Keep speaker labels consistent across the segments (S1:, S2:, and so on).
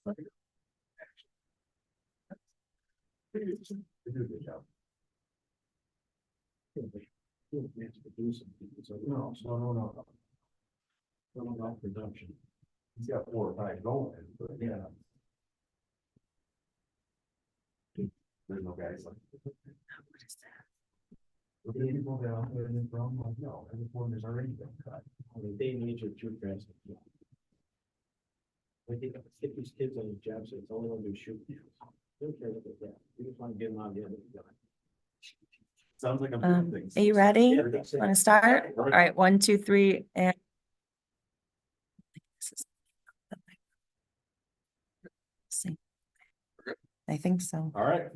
S1: They do a good job. No. No production. He's got 4 or 5 going, but yeah. There's no guys like. What is people down there in the from, like, no, every one is already been cut.
S2: They need your true dress. I think if these kids on the job, so it's only one to shoot. Don't care what they're. You just want to get them on the other side.
S1: Sounds like I'm doing things.
S3: Are you ready?
S2: Yeah,
S3: Want to start? All right, 1, 2, 3, and. See. I think so.
S4: All right,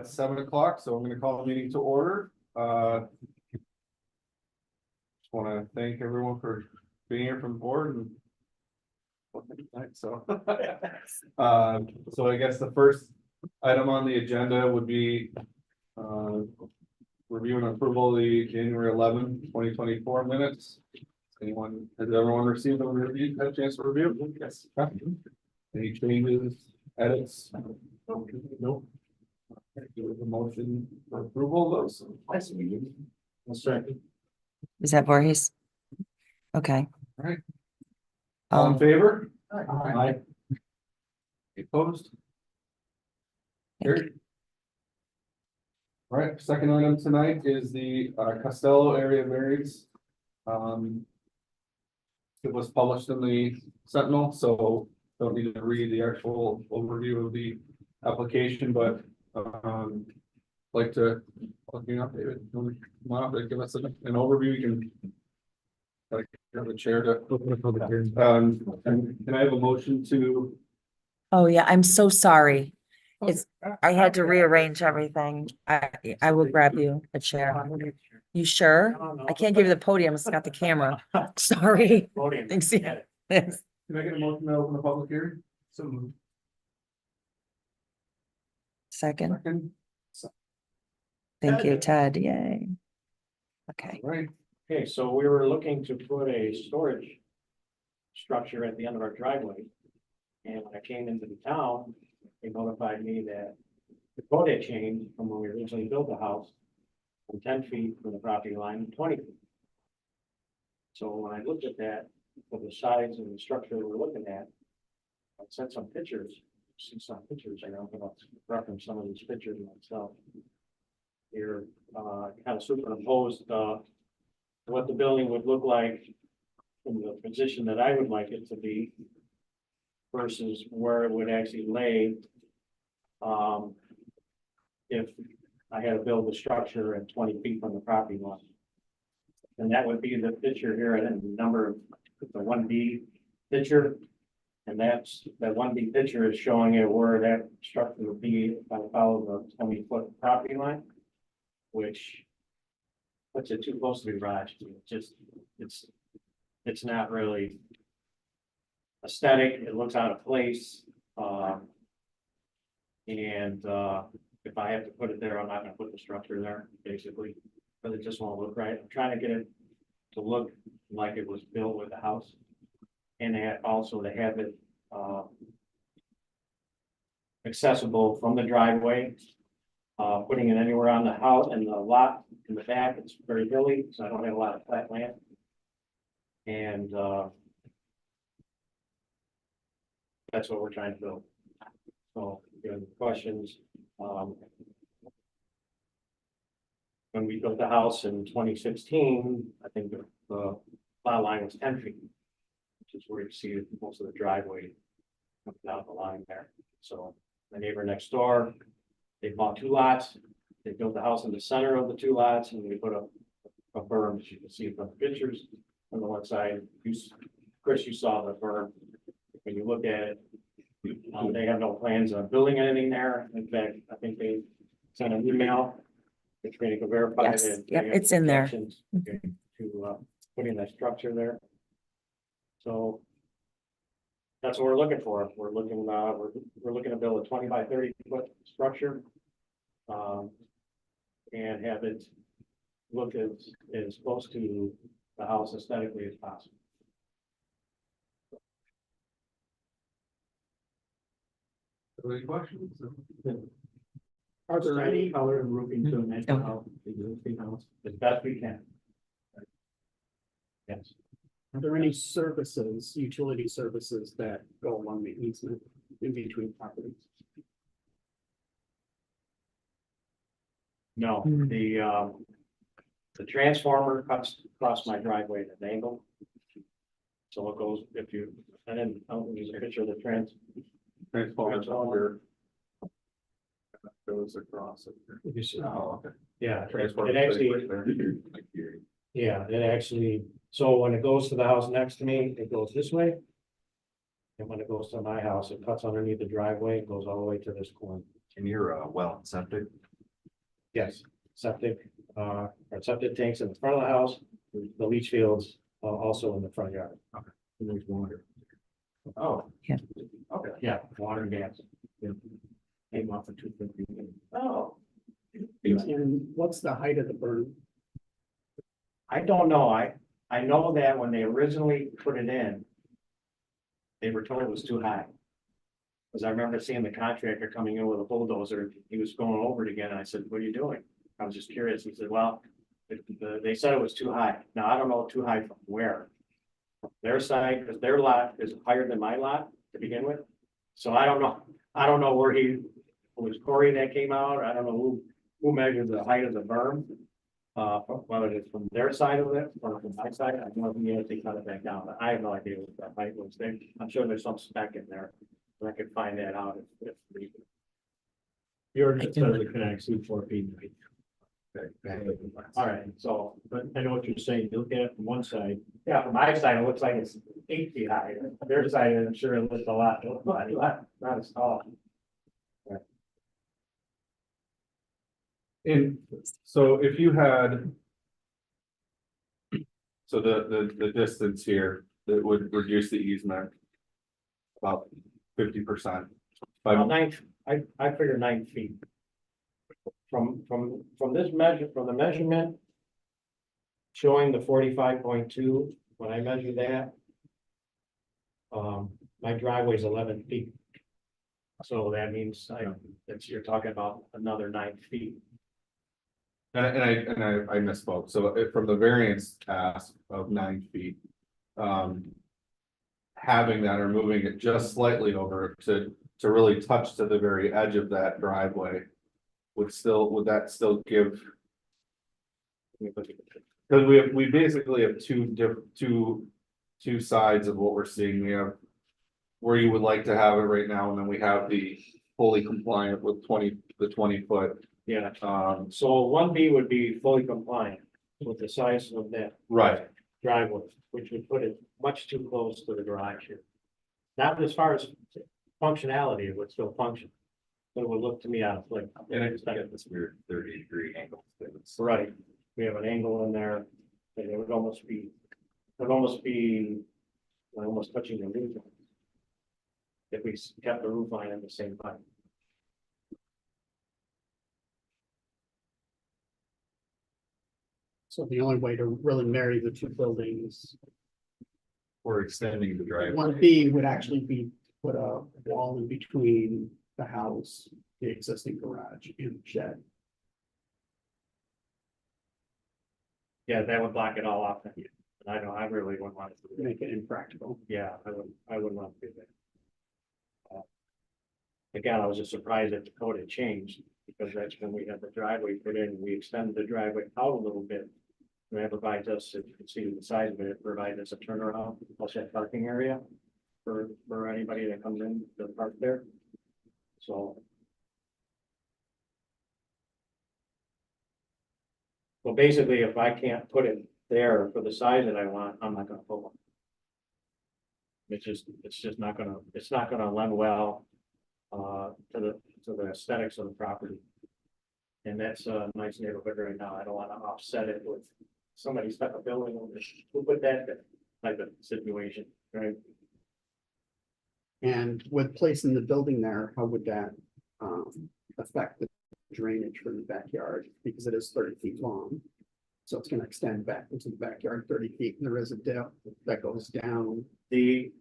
S4: it's 7 o'clock, so I'm gonna call the meeting to order. Just want to thank everyone for being here from the board and. So, so I guess the first item on the agenda would be, review and approval of the January 11, 2024 minutes. Has everyone received a review, had a chance to review? Yes. Any changes, edits? No. Give a motion for approval of those.
S3: Is that Voorhees? Okay.
S4: Right. All in favor?
S1: Aye.
S4: Opposed? Carried. All right, second item tonight is the Costello area variance. It was published in the Sentinel, so don't need to read the actual overview of the application, but like to, looking up, David, come on up, give us an overview. You can have the chair to open a public hearing. And can I have a motion to?
S3: Oh, yeah, I'm so sorry. I had to rearrange everything. I will grab you a chair. You sure? I can't give you the podium. It's got the camera. Sorry. Thanks. Yeah. Thanks.
S4: Can I get a motion to open the public hearing?
S1: So.
S3: Second.
S4: Second.
S3: Thank you, Ted. Yay. Okay.
S4: Right.
S2: Okay, so we were looking to put a storage structure at the end of our driveway. And when I came into the town, they notified me that the code had changed from when we originally built the house from 10 feet from the property line to 20 feet. So when I looked at that, for the size and the structure we're looking at, I sent some pictures, and I'm gonna reference some of these pictures myself. Here, kind of superimposed, what the building would look like from the position that I would like it to be versus where it would actually lay. If I had to build a structure at 20 feet from the property line. And that would be the picture here, and the number, the 1B picture. And that 1B picture is showing you where that structure would be if I follow the 20-foot property line, which puts it too close to the garage. It's not really aesthetic. It looks out of place. If I have to put it there, I'm not gonna put the structure there, basically, but it just won't look right. I'm trying to get it to look like it was built with the house. And also to have it, accessible from the driveway. Putting it anywhere on the house and the lot in the back, it's very hilly, so I don't have a lot of flat land. And, that's what we're trying to build. So, if you have questions, when we built the house in 2016, I think the lot line was 10 feet, which is where you see most of the driveway coming down the line there. So the neighbor next door, they bought 2 lots. They built the house in the center of the 2 lots, and we put a berm, as you can see from the pictures on the one side. Chris, you saw the berm. When you look at it, they have no plans on building anything there. In fact, I think they sent an email. It's going to verify
S3: Yes,
S2: that.
S3: yep,
S2: they have
S3: it's in there.
S2: objections to putting that structure there. So that's what we're looking for. We're looking to build a 20 by 30 foot structure. And have it look as close to the house aesthetically as possible.
S4: Any questions?
S2: Are there any color and roofing to match the house, the existing house, as best we can? Yes.
S5: Are there any services, utility services that go along the easement in between properties?
S2: No,
S3: Hmm.
S2: the transformer cuts across my driveway at an angle. So it goes, if you, and then I'll use a picture of the
S4: Transformers under. Goes across it.
S2: you see-
S4: Oh, okay.
S2: Yeah,
S4: Transformers
S2: it actually,
S4: right there.
S2: yeah, it actually, so when it goes to the house next to me, it goes this way. And when it goes to my house, it cuts underneath the driveway, it goes all the way to this corner.
S1: And you're, well, septic,
S2: Yes, septic, our septic tanks in the front of the house, the leach fields, also in the front yard.
S1: and there's water.
S4: Oh.
S3: Yeah.
S4: Okay.
S2: Yeah, water and gas. Yeah. Came off of 250.
S5: Oh. And what's the height of the burn?
S2: I don't know, I know that when they originally put it in. They were told it was too high. Cause I remember seeing the contractor coming in with a bulldozer, he was going over it again, and I said, what are you doing? I was just curious, he said, well, they said it was too high, now I don't know too high from where. Their side, because their lot is higher than my lot to begin with, so I don't know where it was Corey that came out, I don't know who measured the height of the berm. Whether it's from their side of it or from my side, I don't know if you have to cut it back down, but I have no idea what that height was there. I'm sure there's some spec in there, and I could find that out if needed. Yours
S3: I do.
S2: it can exceed 4 feet. All right, so, but I know what you're saying, you look at it from one side. Yeah, from my side, it looks like it's 8 feet high, their side, I'm sure it looks a lot, not as tall.
S4: And so if you had. So the distance here, that would reduce the easement. About 50%.
S2: Well, 9, I figure 9 feet. From this measure, from the measurement. Showing the 45.2, when I measure that. My driveway's 11 feet. So that means you're talking about another 9 feet.
S4: And I misspoke, so from the variance task of 9 feet. Having that or moving it just slightly over to really touch to the very edge of that driveway. Would that still give? Because we basically have two sides of what we're seeing, we have. Where you would like to have it right now, and then we have the fully compliant with the 20 foot.
S2: Yeah, so 1B would be fully compliant with the size of that
S4: Right,
S2: driveway, which would put it much too close to the garage here. Not as far as functionality, it would still function. But it would look to me out of place.
S1: And I just got this weird 30-degree angle.
S2: Right, we have an angle in there, and it would almost be almost touching the roof line. If we kept the roof line at the same height.
S5: So the only way to really marry the two buildings,
S1: Or extending the driveway.
S5: one B would actually be put a wall in between the house, the existing garage and the shed.
S2: Yeah, that would block it all off. And I really wouldn't want to do that.
S5: Make it impractical.
S2: Yeah, I wouldn't want to do that. Again, I was just surprised that the code had changed, because that's when we had the driveway put in, we extended the driveway out a little bit. And that provides us, if you can see the size of it, it provides us a turnaround, also that parking area. For anybody that comes in to park there. So. Well, basically, if I can't put it there for the size that I want, I'm not gonna put one. It's just not gonna lend well. To the aesthetics of the property. And that's a nice neighborhood right now. I don't wanna offset it with somebody stuck a building on this, who put that type of situation, right?
S5: And with placing the building there, how would that affect the drainage from the backyard? Because it is 30 feet long. So it's gonna extend back into the backyard 30 feet, and there is a dip that goes down
S2: The,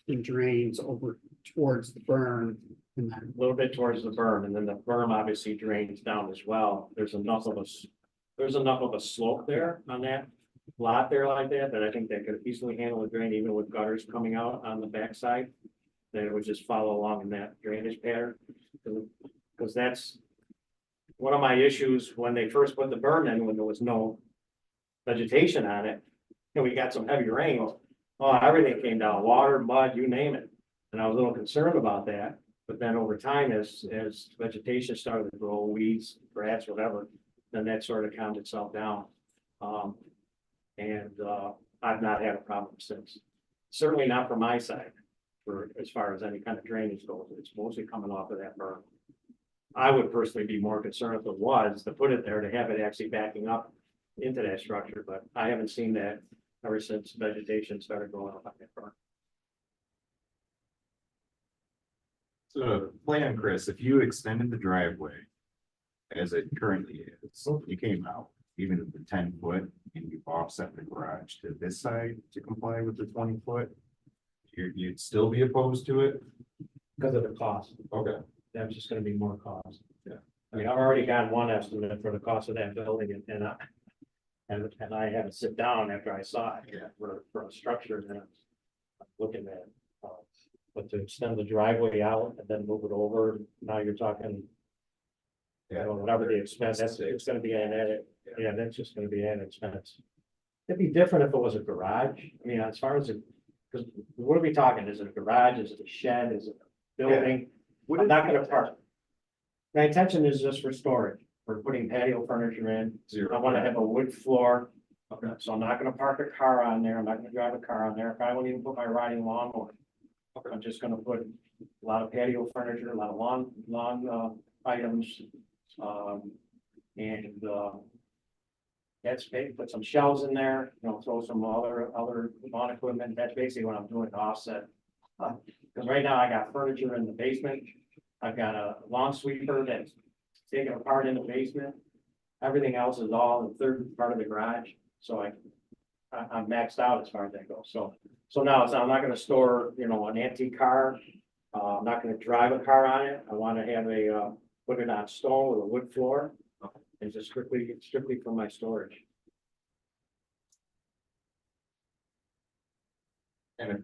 S5: and drains over towards the burn And then,
S2: a little bit towards the berm, and then the berm obviously drains down as well. There's enough of a slope there on that lot there like that, that I think that could easily handle the drain, even with gutters coming out on the backside. That it would just follow along in that drainage pattern. Because that's one of my issues when they first put the berm in, when there was no vegetation on it. And we got some heavy rains, oh, everything came down, water, mud, you name it. And I was a little concerned about that. But then over time, as vegetation started to grow, weeds, grass, whatever, then that sort of calmed itself down. I've not had a problem since. Certainly not from my side, for as far as any kind of drainage goes. It's mostly coming off of that berm. I would personally be more concerned if it was to put it there, to have it actually backing up into that structure, but I haven't seen that ever since vegetation started growing up on that berm.
S6: So plan, Chris, if you extended the driveway as it currently is, you came out, even at the 10 foot, and you offset the garage to this side to comply with the 20 foot, you'd still be opposed to it?
S2: Because of the cost.
S6: Okay.
S2: That's just gonna be more cost.
S6: Yeah.
S2: I mean, I've already gotten one estimate for the cost of that building and I had to sit down after I saw it.
S6: Yeah.
S2: For a structure, and then I'm looking at, but to extend the driveway out and then move it over, now you're talking, you know, whatever the expense, it's gonna be an added, yeah, that's just gonna be an expense. It'd be different if it was a garage, I mean, as far as it, because what are we talking, is it a garage, is it a shed, is it a building? I'm not gonna park. My intention is just for storage, for putting patio furniture in. I wanna have a wood floor.
S6: Okay.
S2: So I'm not gonna park a car on there, I'm not gonna drive a car on there, if I won't even put my riding lawnmower. I'm just gonna put a lot of patio furniture, a lot of lawn items. That's big, put some shelves in there, you know, throw some other lawn equipment, that's basically what I'm doing to offset. Because right now I got furniture in the basement, I've got a lawn sweeper that's taken apart in the basement. Everything else is all in the third part of the garage, so I'm maxed out as far as that goes, so now I'm not gonna store, you know, an antique car. I'm not gonna drive a car on it, I wanna have put it on stone with a wood floor. And just strictly for my storage.
S6: And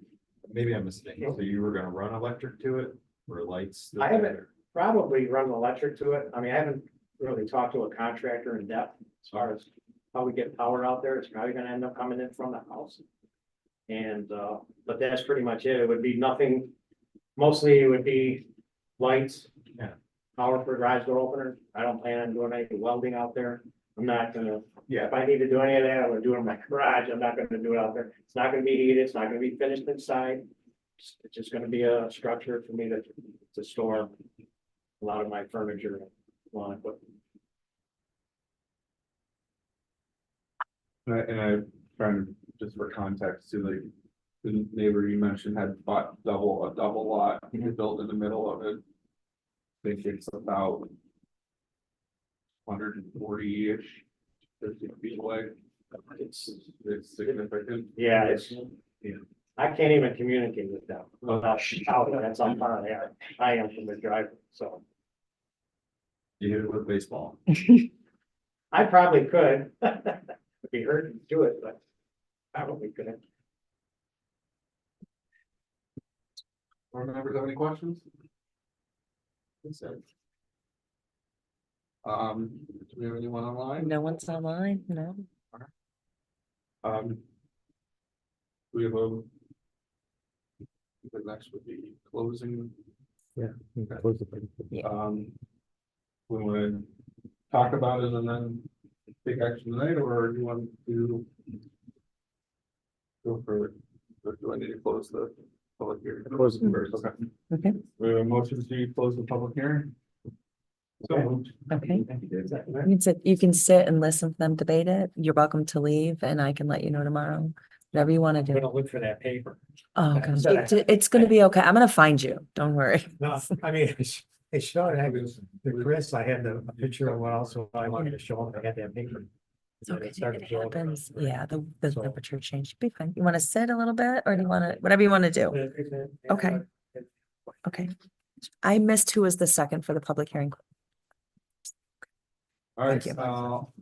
S6: maybe I'm mistaken, so you were gonna run electric to it, or lights?
S2: I haven't probably run electric to it, I mean, I haven't really talked to a contractor in depth as far as how we get power out there, it's probably gonna end up coming in from the house. And, but that's pretty much it, it would be nothing, mostly it would be lights.
S6: Yeah.
S2: Power for garage door opener, I don't plan on doing any welding out there, I'm not gonna,
S6: Yeah.
S2: if I need to do any of that, I'm gonna do it in my garage, I'm not gonna do it out there. It's not gonna be heated, it's not gonna be finished inside. It's just gonna be a structure for me to store a lot of my furniture and lawn equipment.
S4: And I trying, just for context, to like, the neighbor you mentioned had bought a double lot, he built in the middle of it. I think it's about 140-ish, 50 feet away. It's significant.
S2: Yeah, I can't even communicate with them without shouting, that's how far I am from the driver, so.
S6: You hit it with baseball.
S2: I probably could. It'd be hard to do it, but I probably couldn't.
S4: Board members have any questions? Do we have anyone online?
S3: No one's online, no.
S4: We have a. The next would be closing.
S3: Yeah.
S4: We want to talk about it and then take action tonight, or do you want to? Go for, or do I need to close the public hearing? Close it first, okay.
S3: Okay,
S4: We have a motion to close the public hearing. So moved.
S3: okay. You can sit and listen to them debate it. You're welcome to leave and I can let you know tomorrow. Whatever you want to
S2: I'm
S3: do.
S2: gonna look for that paper.
S3: Oh, God. It's gonna be okay. I'm gonna find you. Don't worry.
S7: No, I mean, they showed, the Chris, I had a picture of what also I wanted to show him, I had that paper.
S3: It's okay.
S7: It started
S3: It
S7: showing.
S3: happens. Yeah, the
S7: So-
S3: temperature change. Be fine. You want to sit a little bit or do you want to, whatever you want to do? Okay. Okay. I missed who was the second for the public hearing.
S4: All right,
S3: Thank
S4: all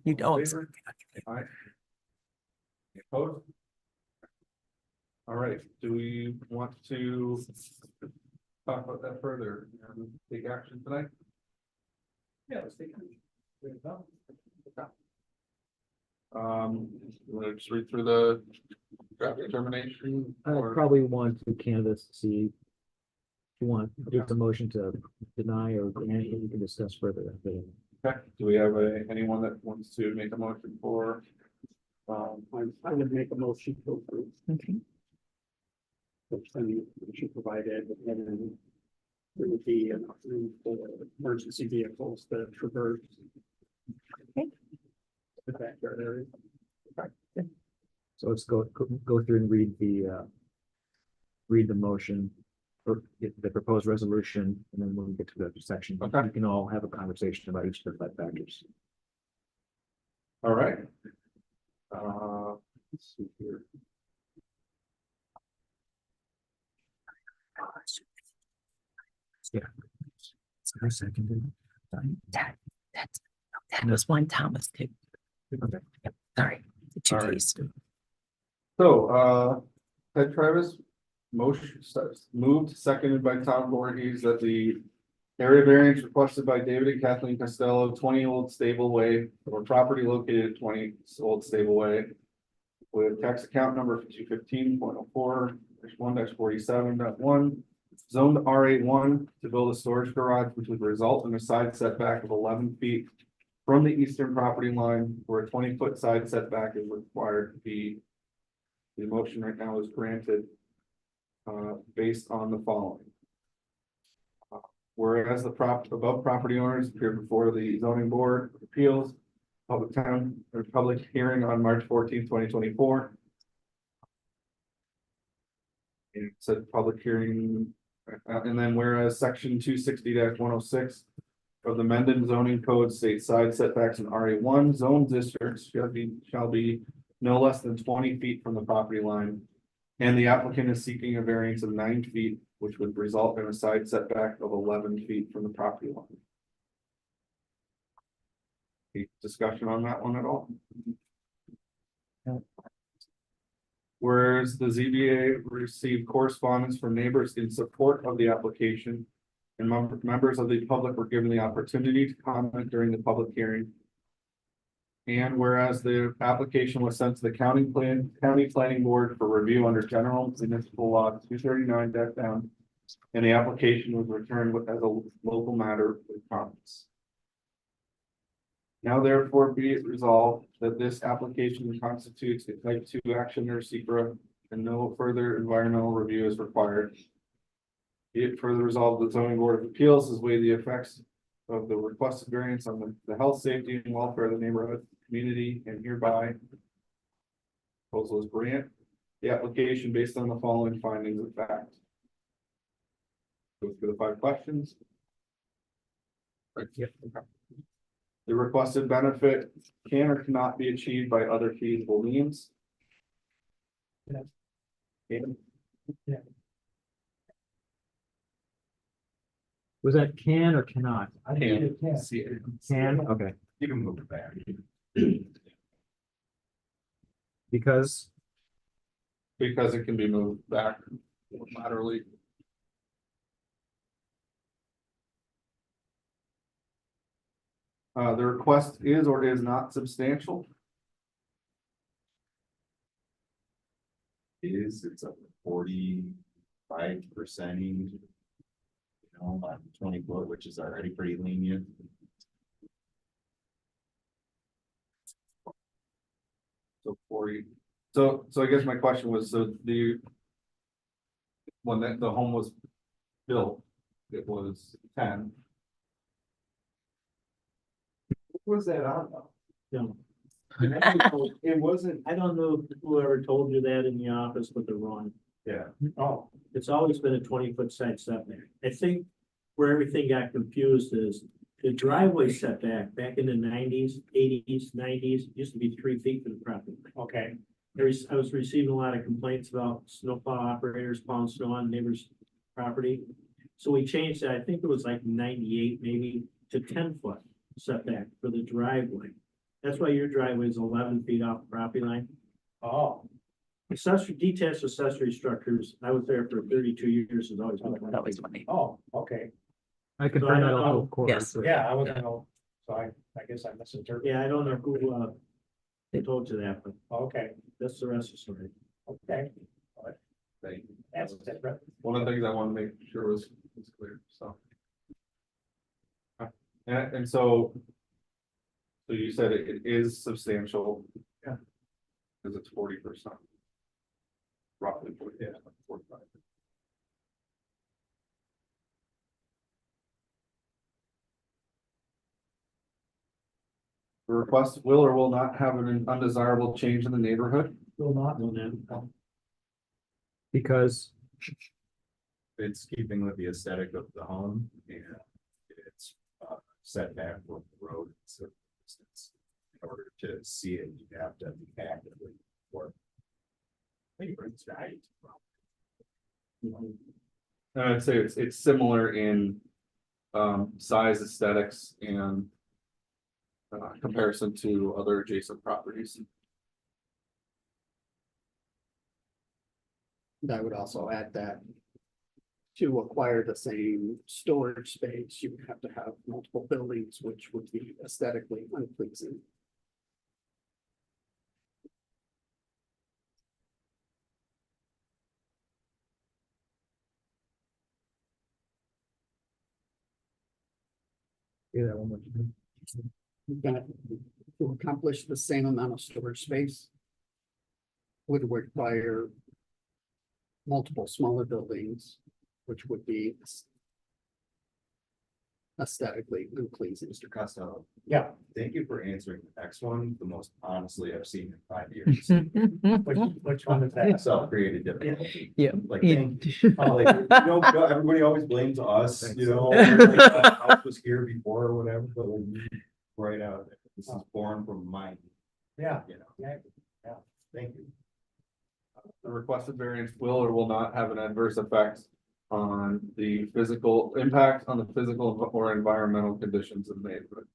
S3: You don't.
S4: in favor? Aye. Opposed? All right, do we want to talk about that further and take action tonight?
S2: Yeah, let's take it.
S4: You wanna just read through the draft determination?
S8: I
S4: or-
S8: probably want to canvas to see. If you want, just a motion to deny or grant, we can discuss further.
S4: Okay, do we have anyone that wants to make a motion for?
S5: I would make a motion to approve,
S3: Okay.
S5: which then she provided, and then there would be enough room for emergency vehicles to traverse.
S3: Okay.
S5: The backyard area.
S8: So let's go through and read the motion. Or the proposed resolution, and then when we get to the section,
S4: Okay.
S8: we can all have a conversation about each of the 5 factors.
S4: All right. Let's see here.
S8: So I seconded.
S3: That was one Thomas too.
S8: Okay.
S3: Yep, sorry. The two
S4: All right.
S3: Ts.
S4: So, Ted Travis, motion moved, seconded by Tom Voorhees, that the area variance requested by David and Kathleen Costello, 20 Old Stable Way, or property located at 20 Old Stable Way, with tax account number 215.04-1-47.1, zoned RA1 to build a storage garage, which would result in a side setback of 11 feet from the eastern property line, where a 20-foot side setback is required to be. The motion right now is granted based on the following. Whereas the above property owners appeared before the zoning board of appeals, public hearing on March 14, 2024. And it said public hearing, and then whereas section 260-106 of the Mendon zoning code states side setbacks in RA1 zone districts shall be no less than 20 feet from the property line. And the applicant is seeking a variance of 9 feet, which would result in a side setback of 11 feet from the property line. Any discussion on that one at all? Whereas the ZBA received correspondence from neighbors in support of the application. And members of the public were given the opportunity to comment during the public hearing. And whereas the application was sent to the county planning board for review under general municipal law 239 down. And the application was returned as a local matter with comments. Now therefore be it resolved that this application constitutes a type 2 action or secret and no further environmental review is required. Be it further resolved, the zoning board of appeals has weighed the effects of the requested variance on the health, safety, and welfare of the neighborhood, community, and hereby proposal is grant the application based on the following findings of fact. Go through the 5 questions. Right.
S8: Yep.
S4: Okay. The requested benefit can or cannot be achieved by other feasible means.
S2: Yes.
S4: Aidan?
S8: Was that can or cannot?
S2: I think it can.
S6: See it.
S8: Can, okay,
S6: You can move it back.
S8: because
S4: Because it can be moved back laterally. The request is or is not substantial.
S6: It's a 45%. You know, on 20 foot, which is already pretty lenient.
S4: So 40. So I guess my question was, so when the home was built, it was 10.
S1: Was that on?
S2: No.
S1: It wasn't,
S2: I don't know whoever told you that in the office, but they're wrong.
S1: yeah.
S2: Oh, it's always been a 20-foot side setback. I think where everything got confused is the driveway setback back in the 90s, 80s, 90s, used to be 3 feet from the property. Okay. I was receiving a lot of complaints about snowplow operators plowing snow on neighbors' property. So we changed that, I think it was like 98 maybe to 10-foot setback for the driveway. That's why your driveway is 11 feet off the property line. Oh. Accessory, detached accessory structures, I was there for 32 years, has always been.
S3: That was funny.
S2: Oh, okay.
S8: I confirm that also, of course.
S3: Yes.
S2: Yeah, I wasn't know, so I guess I misinterpreted. Yeah, I don't know who told you that, but, okay, that's the rest of the story. Okay.
S4: Thank you.
S2: That's different.
S4: One of the things I want to make sure was clear, so. And so. So you said it is substantial.
S2: Yeah.
S4: Because it's 40%. Roughly 40, yeah, 45. The request will or will not have an undesirable change in the neighborhood.
S2: Will not, no, no.
S8: Because
S6: It's keeping with the aesthetic of the home and it's set back from the road. So distance. In order to see it, you have to actively work. Brings value to the property.
S4: I'd say it's similar in size, aesthetics, and comparison to other adjacent properties.
S5: I would also add that to acquire the same storage space, you would have to have multiple buildings, which would be aesthetically unpleasing.
S8: yeah, that one more.
S5: That to accomplish the same amount of storage space would require multiple smaller buildings, which would be aesthetically unpleasing.
S6: Mr. Costello.
S2: Yeah.
S6: Thank you for answering the next one, the most honestly I've seen in 5 years.
S2: Which one is that?
S6: Self-created difficulty.
S3: Yeah.
S6: Like, everybody always blames us, like, the house was here before or whatever, but we'll be right out of there. This is born from mine,
S2: Yeah.
S6: Yeah, thank you.
S4: The requested variance will or will not have an adverse effect on the physical impact on the physical or environmental conditions of the neighborhood.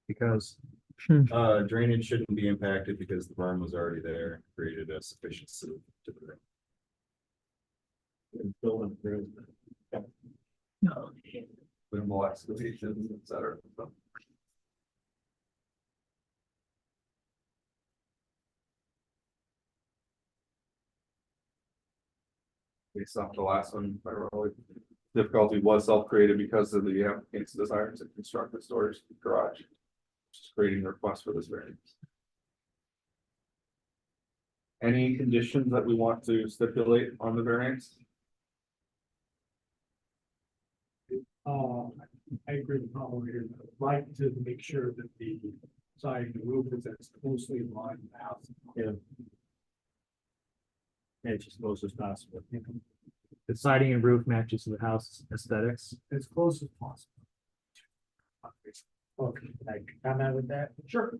S8: Because
S6: Drainage shouldn't be impacted because the berm was already there, created a sufficient slope to the road.
S4: Minimal excavations, et cetera. So, based off the last one, primarily difficulty was self-created because of the applicant's desire to construct a storage garage. Just creating the request for this variance. Any conditions that we want to stipulate on the variance?
S9: I agree with Tom over here. I'd like to make sure that the siding and roof is as closely aligned with the house.
S2: Yeah. It's as close as possible.
S8: the siding and roof matches the house aesthetics.
S9: As close as possible.
S2: Well, can I comment with that? Sure.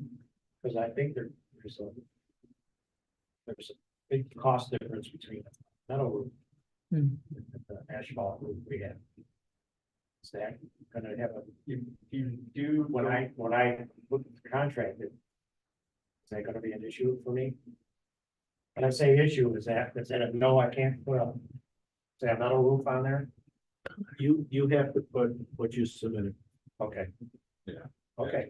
S2: Because I think there's a big cost difference between a metal roof and the asphalt roof we have. Is that gonna have you do, when I look at the contract, is that gonna be an issue for me? When I say issue, is that a no, I can't put a, say a metal roof on there? You have to put what you submitted. Okay.
S6: Yeah.
S2: Okay,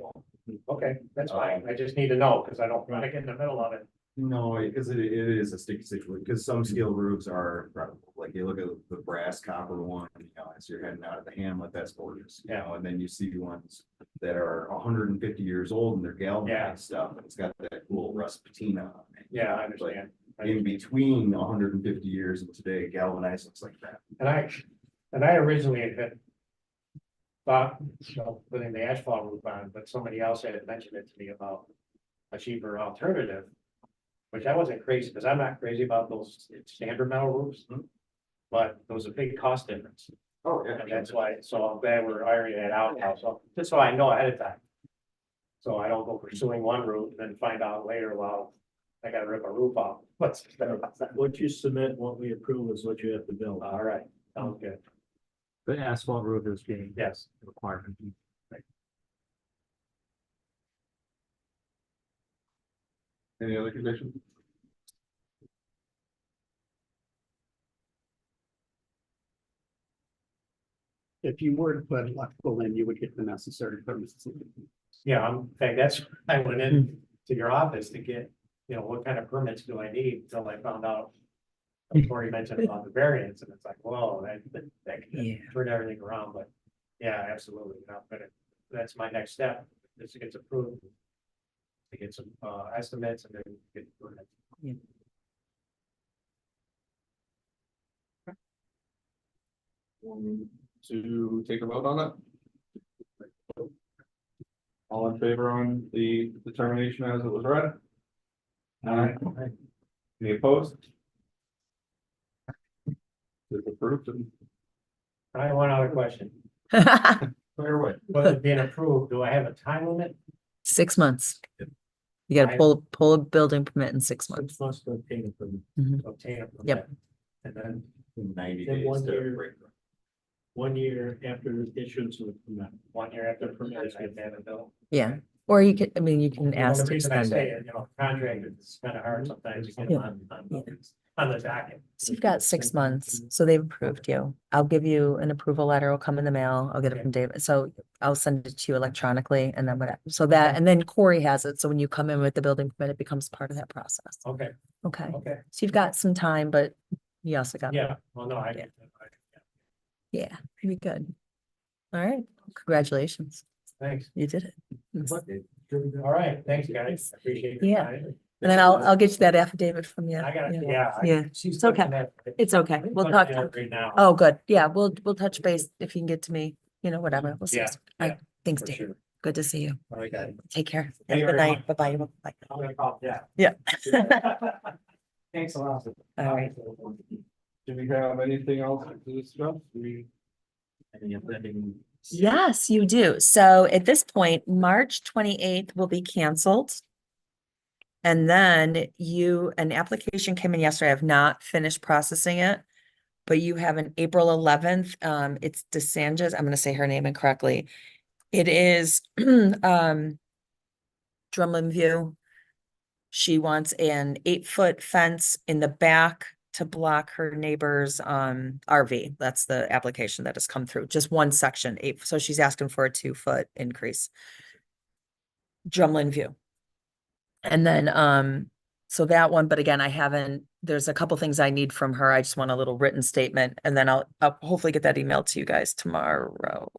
S2: okay, that's fine. I just need to know, because I don't want to get in the middle of it.
S6: No, because it is a sticky situation, because some steel roofs are incredible, like you look at the brass copper one, as you're heading out of the hamlet, that's gorgeous. And then you see ones that are 150 years old and they're galvanized stuff, and it's got that cool rust patina on it.
S2: Yeah, I understand.
S6: In between 150 years and today, galvanized looks like that.
S2: And I originally had thought, putting the asphalt roof on, but somebody else had mentioned it to me about a cheaper alternative. Which I wasn't crazy, because I'm not crazy about those standard metal roofs. But there was a big cost difference,
S6: Oh, yeah.
S2: and that's why, so I'm glad we're ironing that out now, so just so I know ahead of time. So I don't go pursuing one roof and then find out later, well, I gotta rip a roof off. What's,
S9: What you submit, what we approve is what you have to build.
S2: all right, sounds good,
S8: The asphalt roof is being
S2: yes.
S8: a requirement.
S4: Any other conditions?
S5: If you were to put electrical in, you would get the necessary permits.
S2: In fact, that's, I went in to your office to get, what kind of permits do I need until I found out. Before you mentioned about the variance, and it's like, whoa, that
S3: Yeah.
S2: can turn everything around, but yeah, absolutely, but that's my next step, is to get approved. To get some estimates and then get the permit.
S4: To take a vote on it? All in favor on the determination as it was read? Aye. Any opposed? It's approved and
S2: I have one other question,
S4: clear away.
S2: with it being approved, do I have a time limit?
S3: 6 months. You gotta pull a building permit in 6 months.
S9: 6 months to obtain a permit.
S2: To obtain a permit?
S3: Yep.
S2: And then,
S6: 90
S9: Then
S6: days
S9: 1
S6: to
S9: year.
S6: break.
S9: 1 year after issuance of the permit.
S2: 1 year after the permit, I have to have it built.
S3: Yeah, or you can, I mean, you can
S2: Well,
S3: ask
S2: the
S3: to
S2: reason I
S3: extend
S2: say
S3: it.
S2: it, contract, it's kind of hard sometimes to get
S3: Yeah.
S2: on the docket.
S3: So you've got 6 months, so they've approved you. I'll give you an approval letter, will come in the mail, I'll get it from David, so I'll send it to you electronically and then whatever, so that, and then Corey has it, so when you come in with the building permit, it becomes part of that process.
S2: Okay,
S3: Okay,
S2: okay,
S3: so you've got some time, but you also got.
S2: yeah, well, no,
S3: Yeah. Yeah, you'll be good. All right, congratulations,
S2: thanks.
S3: you did it.
S2: All right, thanks, guys, appreciate it.
S3: Yeah. And then I'll get you that affidavit from you.
S2: I got it,
S3: Yeah.
S2: yeah.
S3: Yeah, it's okay. It's okay, we'll talk.
S2: Right now.
S3: Oh, good. Yeah, we'll touch base if you can get to me, whatever. We'll see.
S2: Yeah,
S3: All
S2: yeah,
S3: right, thanks,
S2: for
S3: Dave.
S2: sure.
S3: Good to see you.
S2: All right, guys.
S3: Take care. Have
S2: Thank
S3: a
S2: you
S3: good
S2: very
S3: night.
S2: much.
S3: Bye-bye. Bye.
S2: I'm gonna call, yeah.
S3: Yeah.
S2: Thanks a lot.
S3: All right.
S4: Do we have anything else to discuss?
S3: Yes, you do. So at this point, March 28th will be canceled. And then an application came in yesterday. I have not finished processing it. But you have an April 11th, it's DeSantis, I'm gonna say her name incorrectly. It is, Drumlin View. She wants an 8-foot fence in the back to block her neighbor's, RV. That's the application that has come through, just one section, 8, so she's asking for a 2-foot increase. Drumlin View. And then, so that one, but again, there's a couple things I need from her. I just want a little written statement and then I'll hopefully get that emailed to you guys tomorrow.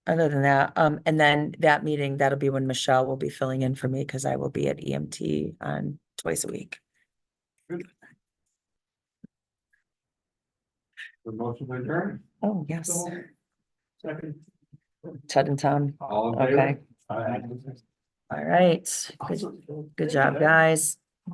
S3: Other than that, and then that meeting, that'll be when Michelle will be filling in for me because I will be at EMT on twice a week.
S4: The motion to adjourn?
S3: Oh, yes.
S9: Second.
S3: Tuttintown.
S4: All in favor?
S3: Okay. All right. Good job, guys.